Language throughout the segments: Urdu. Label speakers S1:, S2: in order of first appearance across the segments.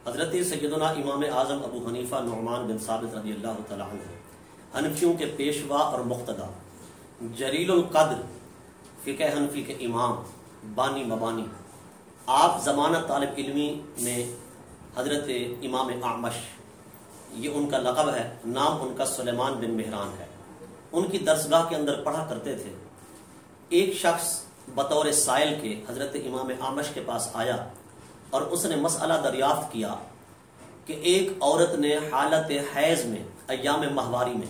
S1: حضرت سیدنا امام اعظم ابو حنیفہ نعمان بن ثابت رضی اللہ تعالیٰ عنہ حنفیوں کے پیشوا اور مقتدا، جلیل القدر فقہ حنفی کے امام، بانی مبانی، آپ زمانہ طالب علمی میں حضرت امام اعمش، یہ ان کا لقب ہے، نام ان کا سلیمان بن مہران ہے، ان کی درسگاہ کے اندر پڑھا کرتے تھے۔ ایک شخص بطور سائل کے حضرت امام اعمش کے پاس آیا اور اس نے مسئلہ دریافت کیا کہ ایک عورت نے حالت حیض میں ایام ماہواری میں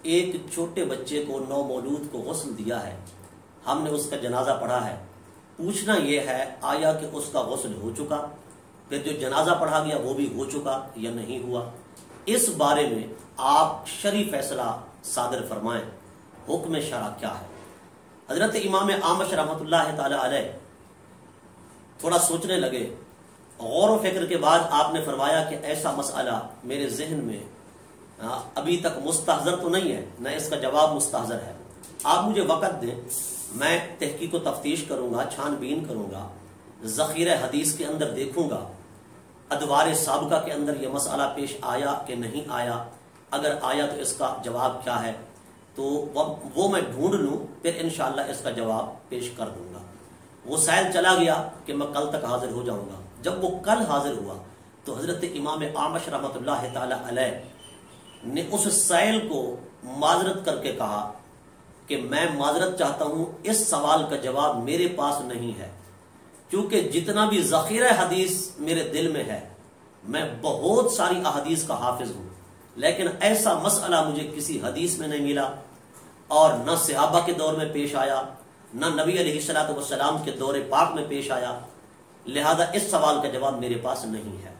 S1: ایک چھوٹے بچے کو، نو مولود کو غسل دیا ہے، ہم نے اس کا جنازہ پڑھا ہے، پوچھنا یہ ہے آیا کہ اس کا غسل ہو چکا، پھر جو جنازہ پڑھا گیا وہ بھی ہو چکا یا نہیں ہوا؟ اس بارے میں آپ شرعی فیصلہ صادر فرمائیں، حکم شرع کیا ہے؟ حضرت امام اعمش رحمۃ اللہ تعالی علیہ تھوڑا سوچنے لگے، غور و فکر کے بعد آپ نے فرمایا کہ ایسا مسئلہ میرے ذہن میں ابھی تک مستحضر تو نہیں ہے، نہ اس کا جواب مستحضر ہے، آپ مجھے وقت دیں، میں تحقیق و تفتیش کروں گا، چھان بین کروں گا، ذخیرہ حدیث کے اندر دیکھوں گا، ادوار سابقہ کے اندر یہ مسئلہ پیش آیا کہ نہیں آیا، اگر آیا تو اس کا جواب کیا ہے، تو وہ میں ڈھونڈ لوں، پھر انشاءاللہ اس کا جواب پیش کر دوں گا۔ وہ سائل چلا گیا کہ میں کل تک حاضر ہو جاؤں گا۔ جب وہ کل حاضر ہوا تو حضرت امام اعمش رحمۃ اللہ تعالی علیہ نے اس سائل کو معذرت کر کے کہا کہ میں معذرت چاہتا ہوں، اس سوال کا جواب میرے پاس نہیں ہے، کیونکہ جتنا بھی ذخیرہ حدیث میرے دل میں ہے، میں بہت ساری احادیث کا حافظ ہوں، لیکن ایسا مسئلہ مجھے کسی حدیث میں نہیں ملا، اور نہ صحابہ کے دور میں پیش آیا، نہ نبی علیہ الصلوۃ والسلام کے دور پاک میں پیش آیا، لہذا اس سوال کا جواب میرے پاس نہیں ہے۔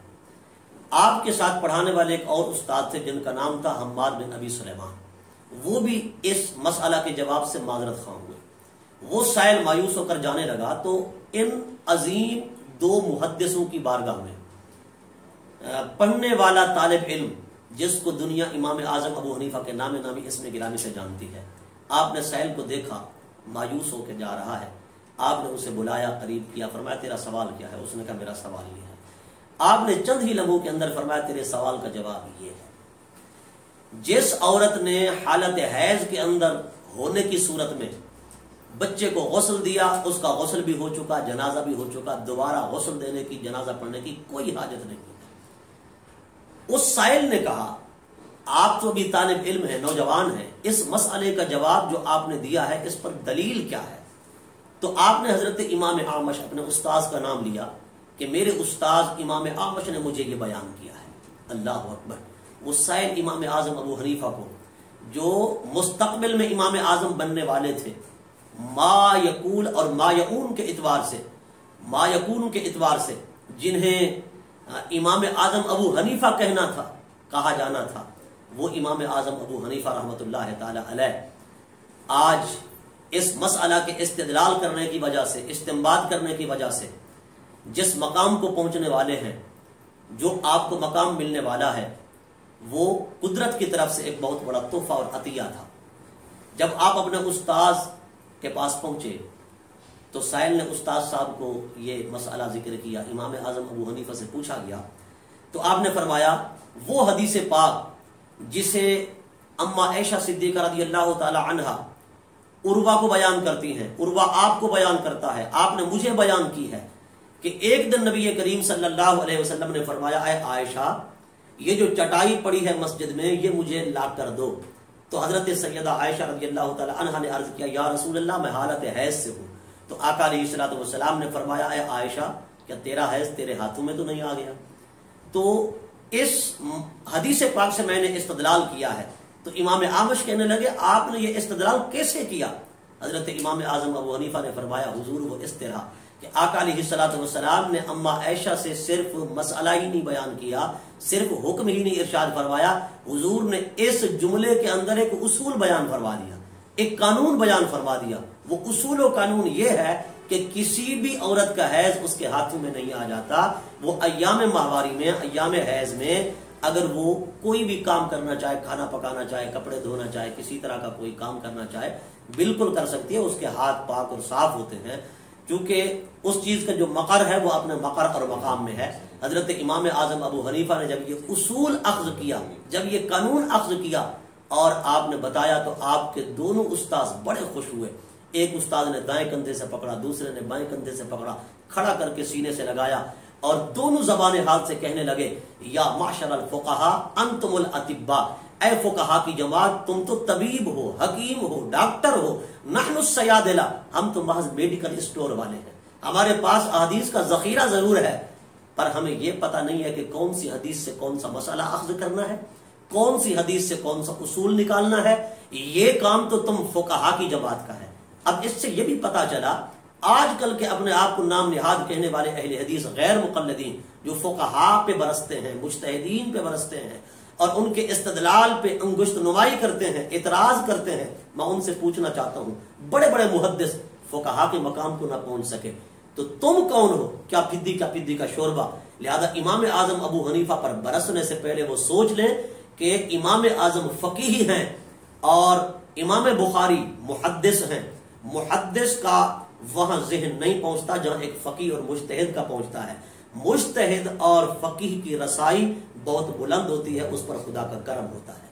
S1: آپ کے ساتھ پڑھانے والے ایک اور استاد تھے جن کا نام تھا حماد بن ابی سلیمان، وہ بھی اس مسئلہ کے جواب سے معذرت خواہ ہوئے۔ وہ سائل مایوس ہو کر جانے لگا تو ان عظیم دو محدثوں کی بارگاہ میں پڑھنے والا طالب علم، جس کو دنیا امام اعظم ابو حنیفہ کے نام نامی اسم گرامی سے جانتی ہے، آپ نے سائل کو دیکھا مایوس ہو کے جا رہا ہے، آپ نے اسے بلایا، قریب کیا، فرمایا تیرا سوال کیا ہے؟ اس نے کہا میرا سوال یہ ہے۔ آپ نے چند ہی لمحوں کے اندر فرمایا تیرے سوال کا جواب یہ ہے، جس عورت نے حالت حیض کے اندر ہونے کی صورت میں بچے کو غسل دیا، اس کا غسل بھی ہو چکا، جنازہ بھی ہو چکا، دوبارہ غسل دینے کی، جنازہ پڑھنے کی کوئی حاجت نہیں ہے۔ اس سائل نے کہا آپ تو بھی طالب علم ہیں، نوجوان ہیں، اس مسئلے کا جواب جو آپ نے دیا ہے اس پر دلیل کیا ہے؟ تو آپ نے حضرت امام اعمش، اپنے استاذ کا نام لیا کہ میرے استاذ امام اعمش نے مجھے یہ بیان کیا ہے۔ اللہ اکبر! وہ سائل امام اعظم ابو حنیفہ کو، جو مستقبل میں امام اعظم بننے والے تھے، ما یقول اور ما یعون کے اعتبار سے جنہیں امام اعظم ابو حنیفہ کہا جانا تھا، وہ امام اعظم ابو حنیفہ رحمۃ اللہ تعالی علیہ آج اس مسئلہ کے استدلال کرنے کی وجہ سے، استنباط کرنے کی وجہ سے جس مقام کو پہنچنے والے ہیں، جو آپ کو مقام ملنے والا ہے، وہ قدرت کی طرف سے ایک بہت بڑا تحفہ اور عطیہ تھا۔ جب آپ اپنے استاذ کے پاس پہنچے تو سائل نے استاد صاحب کو یہ مسئلہ ذکر کیا، امام اعظم ابو حنیفہ سے پوچھا گیا تو آپ نے فرمایا وہ حدیث پاک جسے اما عائشہ صدیقہ رضی اللہ تعالی عنہا عروہ کو بیان کرتی ہیں، عروہ آپ کو بیان کرتا ہے، آپ نے مجھے بیان کی ہے کہ ایک دن نبی کریم صلی اللہ علیہ وسلم نے فرمایا اے عائشہ، یہ جو چٹائی پڑی ہے مسجد میں یہ مجھے لا کر دو۔ تو حضرت سیدہ عائشہ رضی اللہ تعالی عنہا نے عرض کیا یا رسول اللہ میں حالت حیض سے ہوں۔ تو آقا علیہ الصلوۃ والسلام نے فرمایا اے عائشہ، کیا تیرا حیض تیرے ہاتھوں میں تو نہیں آ گیا؟ تو اس حدیث پاک سے میں نے استدلال کیا ہے۔ تو امام اعمش کہنے لگے آپ نے یہ استدلال کیسے کیا؟ حضرت امام اعظم ابو حنیفہ نے فرمایا حضور وہ اس طرح کہ آقا علیہ الصلوۃ والسلام نے اما عائشہ سے صرف مسئلہ ہی نہیں بیان کیا، صرف حکم ہی نہیں ارشاد فرمایا، حضور نے اس جملے کے اندر ایک اصول بیان فرما دیا، ایک قانون بیان فرما دیا۔ وہ اصول و قانون یہ ہے کہ کسی بھی عورت کا حیض اس کے ہاتھوں میں نہیں آ جاتا، وہ ایام ماہواری میں، ایام حیض میں اگر وہ کوئی بھی کام کرنا چاہے، کھانا پکانا چاہے، کپڑے دھونا چاہے، کسی طرح کا کوئی کام کرنا چاہے، بالکل کر سکتی ہے، اس کے ہاتھ پاک اور صاف ہوتے ہیں۔ چونکہ اس چیز کا جو مقر ہے وہ اپنے مقر اور مقام میں ہے۔ حضرت امام اعظم ابو حنیفہ نے جب یہ اصول اخذ کیا، جب یہ قانون اخذ کیا اور آپ نے بتایا تو آپ کے دونوں استاذ بڑے خوش ہوئے۔ ایک استاد نے دائیں کندھے سے پکڑا، دوسرے نے بائیں کندھے سے پکڑا، کھڑا کر کے سینے سے لگایا اور دونوں زبان حال سے کہنے لگے یا معشر الفقہاء انتم الاطباء، اے فقہا کی جماعت تم تو طبیب ہو، حکیم ہو، ڈاکٹر ہو، نحن الصیادلہ، ہم تو محض میڈیکل اسٹور والے ہیں، ہمارے پاس احادیث کا ذخیرہ ضرور ہے پر ہمیں یہ پتہ نہیں ہے کہ کون سی حدیث سے کون سا مسئلہ اخذ کرنا ہے، کون سی حدیث سے کون سا اصول نکالنا ہے، یہ کام تو تم فقہا کی جماعت کا ہے۔ اب اس سے یہ بھی پتہ چلا آج کل کے اپنے آپ کو نام نہاد کہنے والے اہل حدیث غیر مقلدین جو فقہا پہ برستے ہیں، مجتہدین پہ برستے ہیں اور ان کے استدلال پہ انگشت نمائی کرتے ہیں، اعتراض کرتے ہیں، میں ان سے پوچھنا چاہتا ہوں بڑے بڑے محدث فقہا کے مقام کو نہ پہنچ سکے تو تم کون ہو؟ کیا پھدی کا شوربہ؟ لہذا امام اعظم ابو حنیفہ پر برسنے سے پہلے وہ سوچ لیں کہ امام اعظم فقیہ ہیں اور امام بخاری محدث ہیں۔ محدث کا وہاں ذہن نہیں پہنچتا جہاں ایک فقیہ اور مجتہد کا پہنچتا ہے۔ مجتہد اور فقیہ کی رسائی بہت بلند ہوتی ہے، اس پر خدا کا کرم ہوتا ہے۔